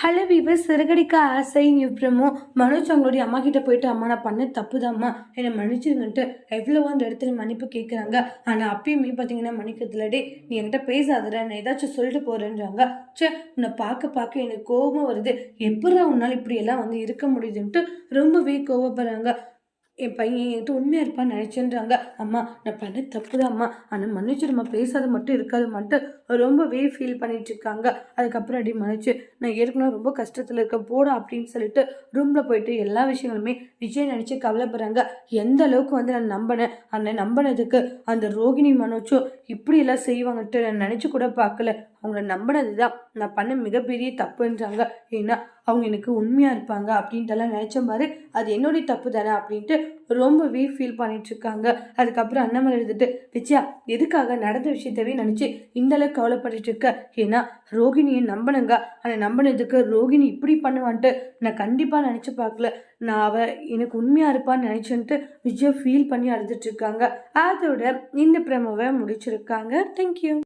Hello viewer Siragadikka ஆசை promo Manoj அவங்களுடைய அம்மா கிட்ட போயிட்டு அம்மா நான் பண்ண தப்புதாம்மா என்னை மன்னிச்சிருங்கன்ட்டு எவ்வளவோ அந்த இடத்துல மன்னிப்பு கேட்குறாங்க. ஆனால் அப்பயுமே பார்த்தீங்கன்னா மன்னிக்கிறதுலடே நீ என்கிட்ட பேசாதடா நான் ஏதாச்சும் சொல்லிட்டு போறேன்றாங்க. சே உன்னை பார்க்க எனக்கு கோபம் வருது. எப்படா உன்னால் இப்படியெல்லாம் வந்து இருக்க முடியுதுன்ட்டு ரொம்பவே கோவப்படுறாங்க. என் பையன் என்கிட்ட உண்மையாக இருப்பான்னு நினச்சேன்றாங்க. அம்மா நான் பண்ண தப்பு தான் அம்மா, ஆனால் மன்னிச்சு நம்ம பேசாத மட்டும் இருக்காதுமான்ட்டு ரொம்பவே ஃபீல் பண்ணிட்டு இருக்காங்க. அதுக்கப்புறம் அடி மன்னிச்சு நான் ஏற்கனவே ரொம்ப கஷ்டத்தில் இருக்க போடா அப்படின்னு சொல்லிட்டு ரூமில் போயிட்டு எல்லா விஷயங்களுமே விஜய் நினச்சி கவலைப்படுறாங்க. எந்த அளவுக்கு வந்து நான் நம்பினேன், அந்த நம்பினதுக்கு அந்த ரோகிணி மனோச்சும் இப்படியெல்லாம் செய்வாங்கன்ட்டு நான் நினச்சி கூட பார்க்கல. அவங்கள நம்பினது தான் நான் பண்ண மிகப்பெரிய தப்புன்றாங்க. ஏன்னா அவங்க எனக்கு உண்மையாக இருப்பாங்க அப்படின்ட்டுலாம் நினச்ச மாதிரி அது என்னுடைய தப்பு தானே அப்படின்ட்டு ரொம்பவே ஃபீல் பண்ணிட்டு இருக்காங்க. அதுக்கப்புறம் அண்ணாமலை எழுதிட்டு விஜயா எதுக்காக நடந்த விஷயத்தவே நினச்சி இந்தளவுக்கு கவலைப்பட்டு இருக்க? ஏன்னா ரோகிணியை நம்பினங்க, ஆனால் நம்பினதுக்கு ரோகிணி இப்படி பண்ணுவான்ட்டு நான் கண்டிப்பாக நினச்சி பார்க்கல. நான் எனக்கு உண்மையாக இருப்பான்னு நினச்சேன்ட்டு விஜயா ஃபீல் பண்ணி அழுதுட்டு இருக்காங்க. அதோட இந்த பிரமோவை முடிச்சிருக்காங்க. தேங்க்யூ.